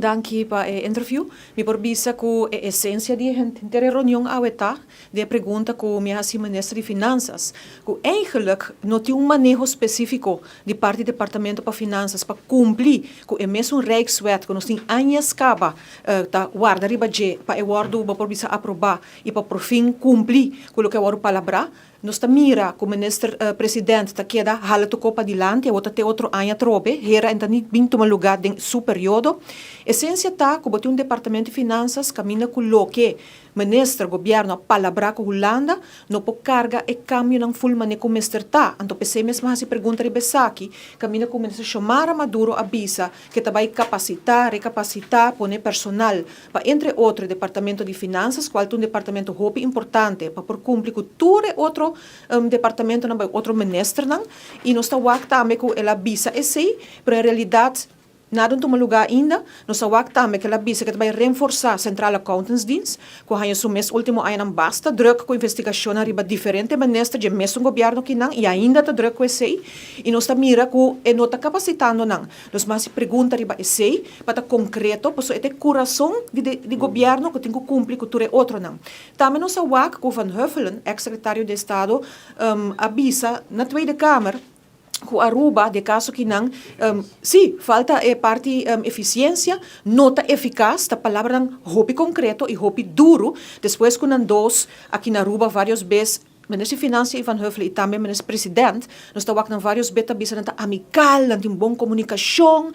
danke pa interview. Mi porbisa ku essência de hintere reunião aweta, de pergunta ku mi hasi ministro de Finanças, ku eigenlijk não tem manejo específico de parte do Departamento para Finanças para cumprir ku é mesmo Rijkswet, ku nós tem anos caba ta guarda riba je para e wardo ba porbisa aprovar e para por fim cumprir com o que wardo palabra. Nós mira que o ministro presidente tá queda hala to copa dilante, e outra te outro ano trobe, era ainda nem binto uma lugar de su período. Essência tá que botou departamento de finanças caminha com lo que ministro governo palabra com Holanda, no po carga e cambio ng full mane com ministro tá. Anto PC mesmo hasi pergunta ribesaki, caminha com o ministro Xiomara Maduro avisa que tá vai capacitar, recapacitar, poner personal para entre outro departamento de finanças, qual um departamento hopi importante para por cumprir com tudo outro departamento na outro ministro não e nós está também com ela visa esse, pero em realidade nada toma lugar ainda, nós também que ela visa que vai reforçar Central Accountants Dienst, com a seu mês último ano não basta, druk com investigação arriba diferente ministro de mesmo governo que não e ainda está druk com esse e nós está mira com e não está capacitando não, nós mais pergunta arriba esse para concreto, por isso é coração de governo que tem que cumprir com tudo outro não. Também nós com Van Huffelen, ex-secretário de Estado, avisa na Tweede Kamer com Aruba, de caso que não, sim, falta parte eficiência, nota eficaz, da palavra não, hopi concreto e hopi duro, depois com não dois, aqui na Aruba, várias vezes, ministro de Finanças Ivan Huffle e também ministro presidente, nós estamos com vários beta bisa nanta amical, nanta boa comunicação,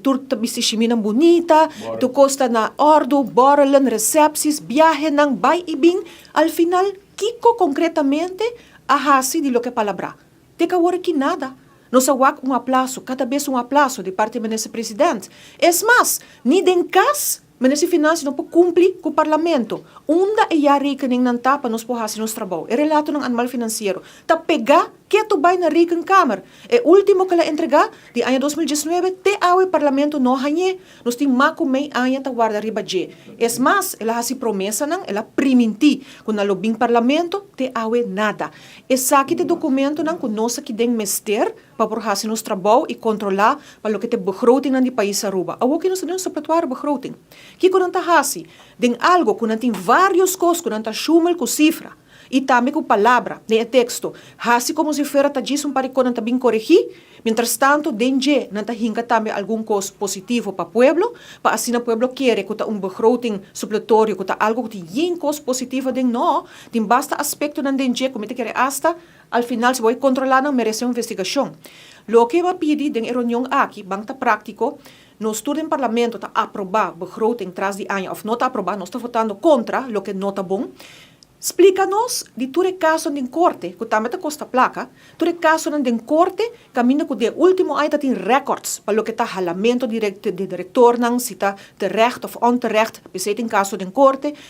turta bisa chimina bonita, tu costa na ordo, borrelen, recepções, viaje nang bay e bing, al final, kiko concretamente, ahasi de lo que palabra. Teka wara que nada. Nós awak aplauso, cada vez aplauso de parte do ministro presidente. É mais, nem den cas, ministro de Finanças não pode cumprir com o parlamento. Onda é a rekening não tá para nós fazer nosso trabalho. É relato ng anual financeiro. Tá pegar que tu vai na rekening é último que ela entregar de ano 2019 te awe parlamento no hanye. Nós tem mako may anya ta guarda riba je. Es mais, ela hasi promessa nang ela priminti kung nalobing parlamento te awe nada. Esaki te documento nang kung nosa ki deng mester para por hasi nos trabalho e controlar para lo que te begroting ng di país Aruba. Awo que nós temos sa platuar begroting. Kiko nang ta hasi deng algo kung nanting vários cos kung nang ta shumel ko cifra. E também com palavra, de texto. Hasi como se fera ta diz paricó não tá bem corrigir. Mientras tanto, dengue não tá hinga também algum coisa positivo para o pueblo, para assim o pueblo quer que tá begroting supletório, que tá algo que tem coisa positiva den não, tem basta aspecto não dengue, como te quer hasta al final se vai controlar não merece uma investigação. Lo que va pedir den reunião aqui, banca prático, nós tudo em parlamento tá aprovar begroting tras de ano, of não tá aprovar, nós tá votando contra, lo que não tá bom. Explica-nos de tudo caso em corte, que também costa placa, tudo caso em corte, caminho que de último ano tem records, para o que está halamento de diretor, não, se está terecht of onterecht, bezet em caso em corte,